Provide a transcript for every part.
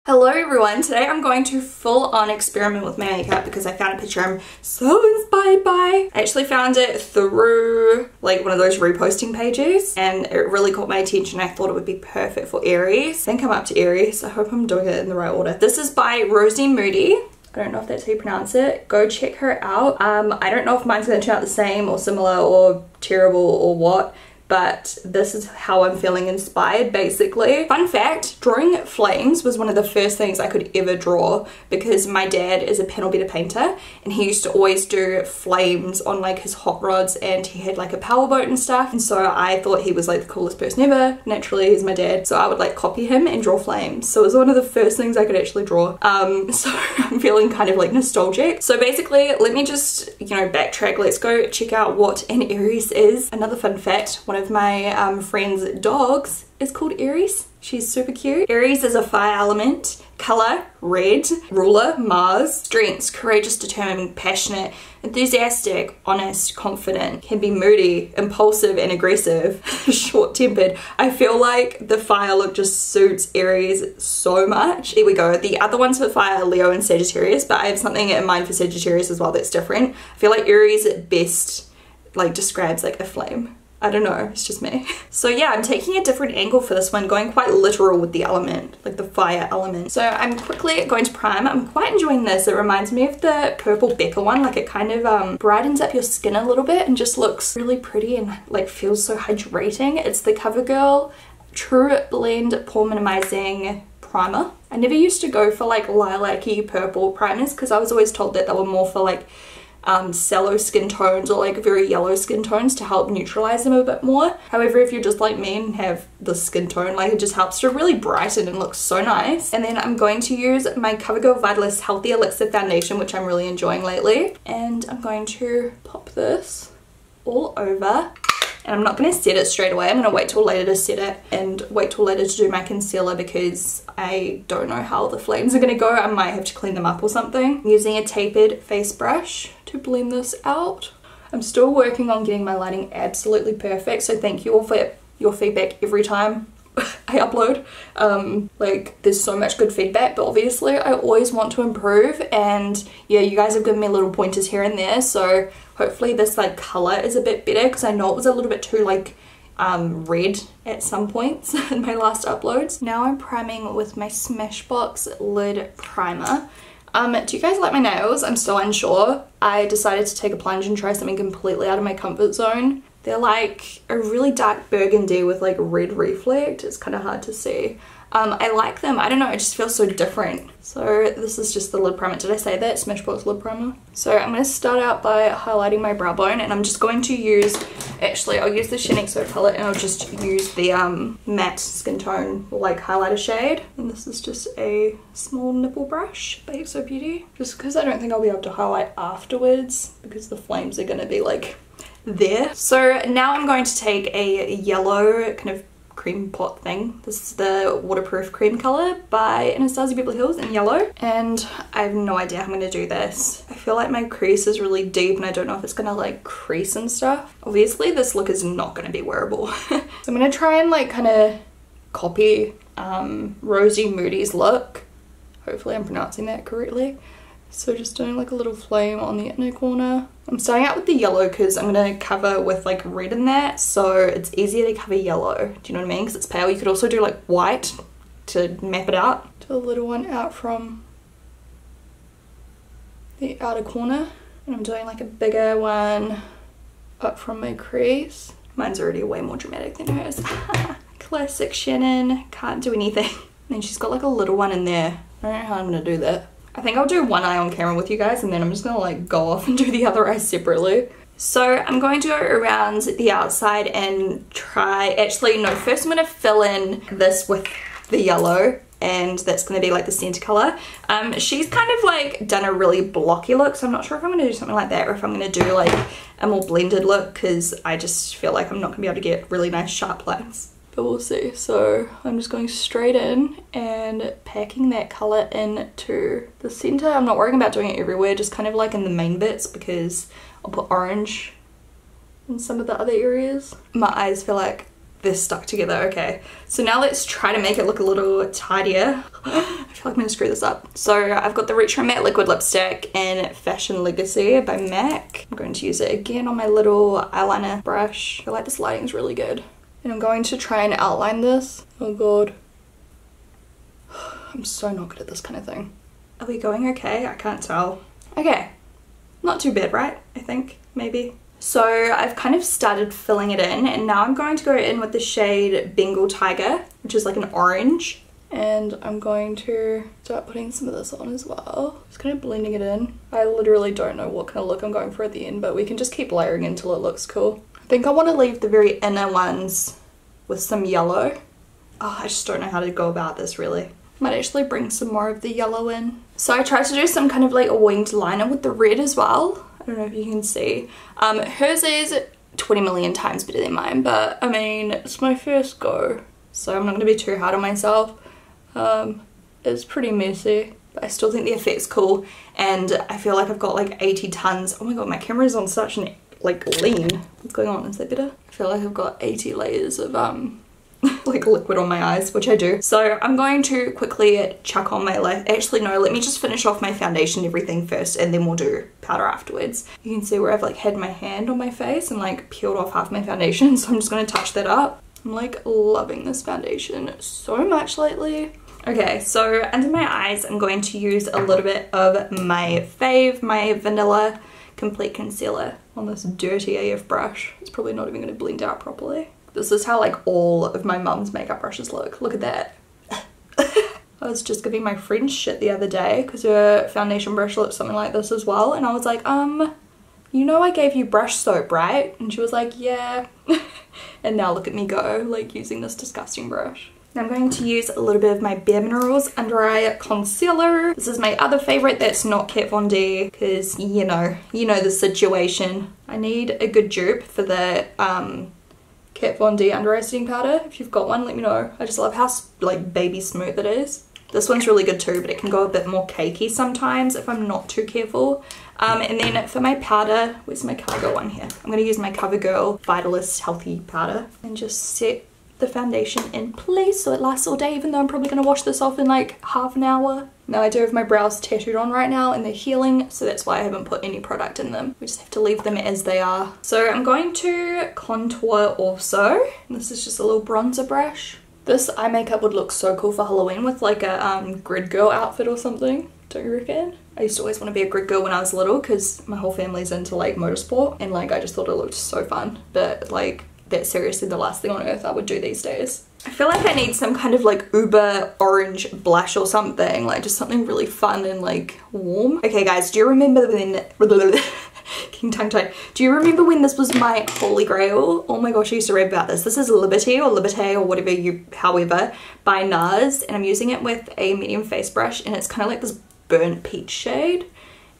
Hello everyone, today I'm going to full on experiment with my makeup because I found a picture I'm so inspired by. I actually found it through like one of those reposting pages and it really caught my attention. I thought it would be perfect for Aries. I think I'm up to Aries. I hope I'm doing it in the right order. This is by Rosie Moody. I don't know if that's how you pronounce it. Go check her out. I don't know if mine's going to turn out the same or similar or terrible or what, but this is how I'm feeling inspired basically. Fun fact, drawing flames was one of the first things I could ever draw because my dad is a panel beater painter and he used to always do flames on like his hot rods and he had like a powerboat and stuff, and so I thought he was like the coolest person ever. Naturally, he's my dad, so I would like copy him and draw flames. So it was one of the first things I could actually draw. So I'm feeling kind of like nostalgic. So basically, let me just, you know, backtrack. Let's go check out what an Aries is. Another fun fact, one of my friend's dogs is called Aries. She's super cute. Aries is a fire element. Color, red. Ruler, Mars. Strengths, courageous, determined, passionate, enthusiastic, honest, confident. Can be moody, impulsive, and aggressive. Short-tempered. I feel like the fire look just suits Aries so much. There we go. The other ones for fire are Leo and Sagittarius, but I have something in mind for Sagittarius as well that's different. I feel like Aries at best like describes like a flame. I don't know, it's just me. So yeah, I'm taking a different angle for this one, going quite literal with the element, like the fire element. So I'm quickly going to prime. I'm quite enjoying this. It reminds me of the purple Becca one. Like it kind of brightens up your skin a little bit and just looks really pretty and like feels so hydrating. It's the CoverGirl True Blend Pore Minimizing Primer. I never used to go for like lilac-y purple primers because I was always told that they were more for like sallow skin tones or like very yellow skin tones to help neutralize them a bit more. However, if you're just like me and have the skin tone, like it just helps to really brighten and look so nice. And then I'm going to use my CoverGirl Vitalist Healthy Elixir Foundation, which I'm really enjoying lately. And I'm going to pop this all over. And I'm not going to set it straight away. I'm going to wait till later to set it and wait till later to do my concealer because I don't know how the flames are going to go. I might have to clean them up or something. I'm using a tapered face brush to blend this out. I'm still working on getting my lighting absolutely perfect, so thank you all for your feedback every time I upload. Like there's so much good feedback, but obviously I always want to improve, and yeah, you guys have given me little pointers here and there, so hopefully this like color is a bit better because I know it was a little bit too like red at some points in my last uploads. Now I'm priming with my Smashbox lid primer. Do you guys like my nails? I'm still unsure. I decided to take a plunge and try something completely out of my comfort zone. They're like a really dark burgundy with like red reflect. It's kind of hard to see. I like them. I don't know, it just feels so different. So this is just the lid primer. Did I say that? Smashbox lid primer. So I'm going to start out by highlighting my brow bone, and I'm just going to use, actually I'll use the Shaaanxo palette and I'll just use the matte skin tone like highlighter shade. And this is just a small nipple brush by XO Beauty. Just because I don't think I'll be able to highlight afterwards because the flames are going to be like there. So now I'm going to take a yellow kind of cream pot thing. This is the waterproof cream color by Anastasia Beverly Hills in yellow, and I have no idea how I'm going to do this. I feel like my crease is really deep and I don't know if it's going to like crease and stuff. Obviously this look is not going to be wearable. So I'm going to try and like kind of copy Rosie Moody's look. Hopefully I'm pronouncing that correctly. So just doing like a little flame on the inner corner. I'm starting out with the yellow because I'm going to cover with like red in that, so it's easier to cover yellow. Do you know what I mean? Because it's pale. You could also do like white to map it out. Do a little one out from the outer corner. And I'm doing like a bigger one up from my crease. Mine's already way more dramatic than hers. Classic Shannon. Can't do anything. And then she's got like a little one in there. I don't know how I'm going to do that. I think I'll do one eye on camera with you guys and then I'm just gonna like go off and do the other eye separately. So I'm going to go around the outside and try, actually no, first I'm gonna fill in this with the yellow, and that's gonna be like the center color. She's kind of like done a really blocky look, so I'm not sure if I'm gonna do something like that or if I'm gonna do like a more blended look because I just feel like I'm not gonna be able to get really nice sharp lines. But we'll see. So I'm just going straight in and packing that color into the center. I'm not worrying about doing it everywhere, just kind of like in the main bits because I'll put orange in some of the other areas. My eyes feel like they're stuck together. Okay, so now let's try to make it look a little tidier. I feel like I'm gonna screw this up. So I've got the Retro Matte Liquid Lipstick in Fashion Legacy by MAC. I'm going to use it again on my little eyeliner brush. I feel like this lighting is really good. And I'm going to try and outline this. Oh god. I'm so not good at this kind of thing. Are we going okay? I can't tell. Okay, not too bad, right? I think, maybe. So I've kind of started filling it in, and now I'm going to go in with the shade Bengal Tiger, which is like an orange. And I'm going to start putting some of this on as well. Just kind of blending it in. I literally don't know what kind of look I'm going for at the end, but we can just keep layering until it looks cool. I think I want to leave the very inner ones with some yellow. Oh, I just don't know how to go about this really. Might actually bring some more of the yellow in. So I tried to do some kind of like a winged liner with the red as well. I don't know if you can see. Hers is 20 million times better than mine, but I mean, it's my first go. So I'm not going to be too hard on myself. It's pretty messy, but I still think the effect's cool. And I feel like I've got like 80 tons. Oh my god, my camera is on such an like lean. What's going on? Is that better? I feel like I've got 80 layers of like liquid on my eyes, which I do. So I'm going to quickly chuck on my lash. Actually no, let me just finish off my foundation and everything first, and then we'll do powder afterwards. You can see where I've like had my hand on my face and like peeled off half my foundation, so I'm just going to touch that up. I'm like loving this foundation so much lately. Okay, so under my eyes I'm going to use a little bit of my fave, my Vanilla Complete Concealer on this dirty AF brush. It's probably not even going to blend out properly. This is how like all of my mum's makeup brushes look. Look at that. I was just giving my friend shit the other day because her foundation brush looked something like this as well, and I was like, you know I gave you brush soap, right? And she was like, yeah. And now look at me go, like using this disgusting brush. Now I'm going to use a little bit of my Bare Minerals Under Eye Concealer. This is my other favorite that's not Kat Von D, because you know the situation. I need a good dupe for the Kat Von D under eye setting powder. If you've got one, let me know. I just love how like baby smooth it is. This one's really good too, but it can go a bit more cakey sometimes if I'm not too careful. And then for my powder, where's my CoverGirl one here? I'm going to use my CoverGirl Vitalist Healthy Powder and just set the foundation in place so it lasts all day, even though I'm probably going to wash this off in like half an hour. Now I do have my brows tattooed on right now and they're healing, so that's why I haven't put any product in them. We just have to leave them as they are. So I'm going to contour also. This is just a little bronzer brush. This eye makeup would look so cool for Halloween with like a grid girl outfit or something. Don't you reckon? I used to always want to be a grid girl when I was little because my whole family's into like motorsport, and like I just thought it looked so fun. But like that's seriously the last thing on earth I would do these days. I feel like I need some kind of like uber orange blush or something, like just something really fun and like warm. Okay guys, do you remember when getting tongue tied. Do you remember when this was my holy grail? Oh my gosh, I used to read about this. This is Liberty or Liberté or whatever however, by NARS, and I'm using it with a medium face brush, and it's kind of like this burnt peach shade,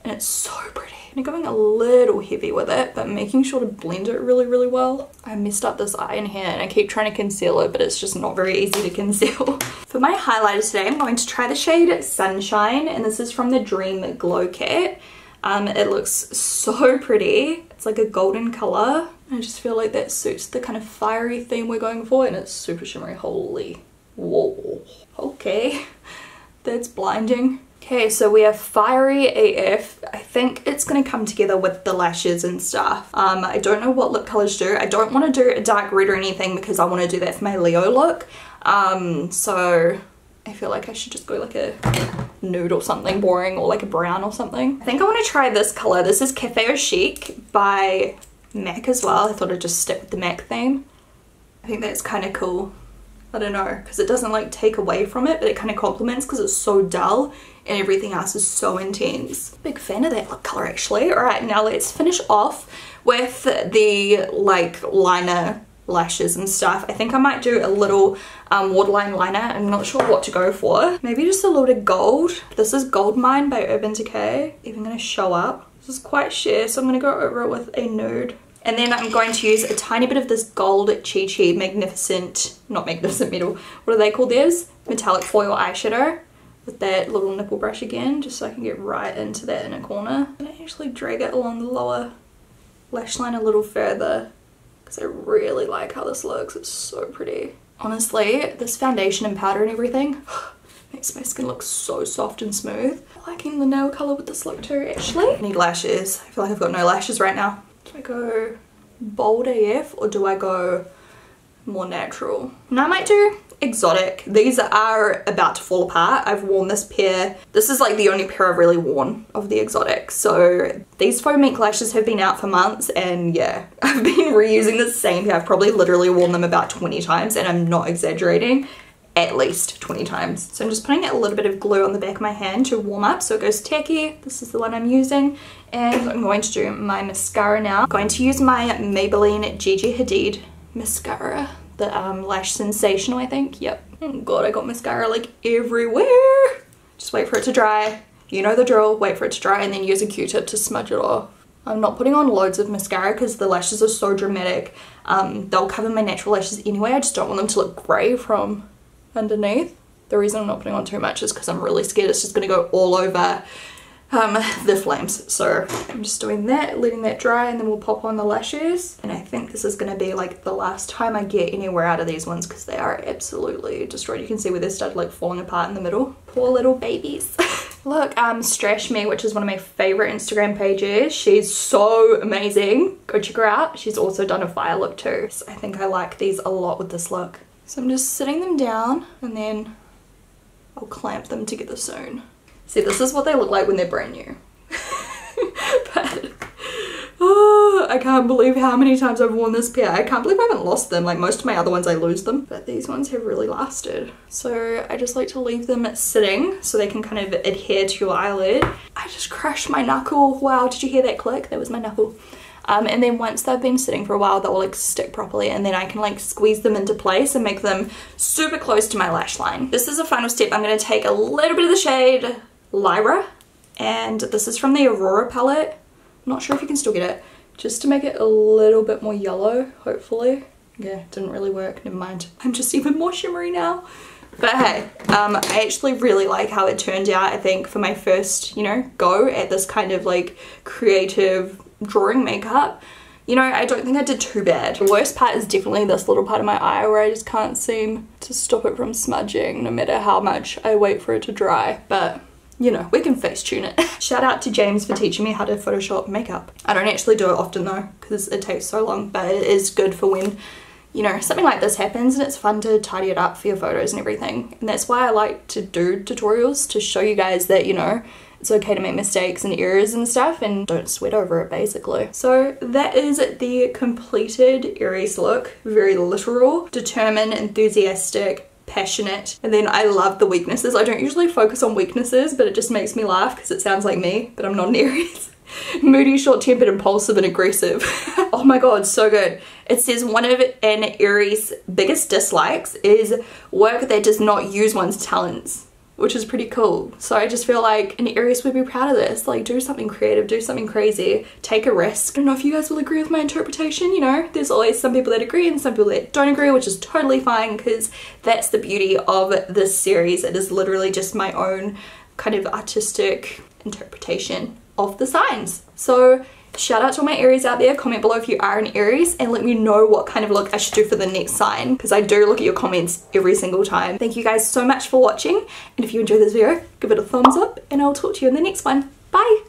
and it's so pretty. I'm going a little heavy with it, but making sure to blend it really well. I messed up this eye in here and I keep trying to conceal it, but it's just not very easy to conceal. For my highlighter today, I'm going to try the shade Sunshine, and this is from the Dream Glow Kit. It looks so pretty. It's like a golden color. I just feel like that suits the kind of fiery theme we're going for, and it's super shimmery. Holy whoa. Okay, that's blinding. Okay, so we are fiery AF. I think it's going to come together with the lashes and stuff. I don't know what lip colors do. I don't want to do a dark red or anything because I want to do that for my Leo look. So I feel like I should just go like a nude or something boring, or like a brown or something. I think I want to try this color. This is Cafe Au Chic by MAC as well. I thought I'd just stick with the MAC theme. I think that's kind of cool. I don't know, because it doesn't like take away from it, but it kind of complements because it's so dull and everything else is so intense. Big fan of that lip color actually. Alright, now let's finish off with the like liner lashes and stuff. I think I might do a little waterline liner. I'm not sure what to go for. Maybe just a little bit of gold. This is Gold Mine by Urban Decay. Even gonna show up. This is quite sheer, so I'm gonna go over it with a nude. And then I'm going to use a tiny bit of this gold Chi Chi Magnificent, not Magnificent Metal, what are they called theirs? Metallic foil eyeshadow with that little nipple brush again, just so I can get right into that inner corner. And I actually drag it along the lower lash line a little further, because I really like how this looks. It's so pretty. Honestly, this foundation and powder and everything makes my skin look so soft and smooth. I'm liking the nail color with this look too, actually. I need lashes. I feel like I've got no lashes right now. Do I go bold AF or do I go more natural? And I might do exotic. These are about to fall apart. I've worn this pair. This is like the only pair I've really worn of the exotic. So these faux mink lashes have been out for months, and yeah, I've been reusing the same pair. I've probably literally worn them about 20 times, and I'm not exaggerating, at least 20 times. So I'm just putting a little bit of glue on the back of my hand to warm up so it goes tacky. This is the one I'm using, and I'm going to do my mascara now. I'm going to use my Maybelline Gigi Hadid mascara. The Lash Sensational, I think. Yep. Oh god, I got mascara like everywhere. Just wait for it to dry. You know the drill. Wait for it to dry and then use a Q-tip to smudge it off. I'm not putting on loads of mascara because the lashes are so dramatic. They'll cover my natural lashes anyway. I just don't want them to look grey from underneath. The reason I'm not putting on too much is because I'm really scared it's just going to go all over the flames. So I'm just doing that, letting that dry, and then we'll pop on the lashes. And I think this is going to be like the last time I get anywhere out of these ones because they are absolutely destroyed. You can see where they started like falling apart in the middle. Poor little babies. Look, Strash Me, which is one of my favorite Instagram pages. She's so amazing. Go check her out. She's also done a fire look too. So I think I like these a lot with this look. So I'm just sitting them down and then I'll clamp them together soon. See, this is what they look like when they're brand new. But oh, I can't believe how many times I've worn this pair. I can't believe I haven't lost them. Like most of my other ones I lose them, but these ones have really lasted. So I just like to leave them sitting so they can kind of adhere to your eyelid. I just crushed my knuckle. Wow, did you hear that click? That was my knuckle. And then once they've been sitting for a while, they'll like stick properly, and then I can like squeeze them into place and make them super close to my lash line. This is a final step. I'm going to take a little bit of the shade Lyra, and this is from the Aurora palette. I'm not sure if you can still get it, just to make it a little bit more yellow, hopefully. Yeah, didn't really work, never mind. I'm just even more shimmery now. But hey, I actually really like how it turned out. I think for my first, you know, go at this kind of like creative drawing makeup, you know, I don't think I did too bad. The worst part is definitely this little part of my eye where I just can't seem to stop it from smudging no matter how much I wait for it to dry. But you know, we can face tune it. Shout out to James for teaching me how to Photoshop makeup. I don't actually do it often though, because it takes so long, but it is good for when, you know, something like this happens, and it's fun to tidy it up for your photos and everything. And that's why I like to do tutorials, to show you guys that, you know, it's okay to make mistakes and errors and stuff, and don't sweat over it basically. So that is the completed Aries look. Very literal, determined, enthusiastic, passionate. And then I love the weaknesses. I don't usually focus on weaknesses, but it just makes me laugh because it sounds like me, but I'm not an Aries. Moody, short-tempered, impulsive, and aggressive. Oh my god, so good. It says one of an Aries' biggest dislikes is work that does not use one's talents, which is pretty cool. So I just feel like an Aries would be proud of this. Like, do something creative, do something crazy, take a risk. I don't know if you guys will agree with my interpretation, you know, there's always some people that agree and some people that don't agree, which is totally fine, because that's the beauty of this series. It is literally just my own kind of artistic interpretation of the signs. So shout out to all my Aries out there. Comment below if you are an Aries and let me know what kind of look I should do for the next sign, because I do look at your comments every single time. Thank you guys so much for watching, and if you enjoyed this video, give it a thumbs up and I'll talk to you in the next one. Bye!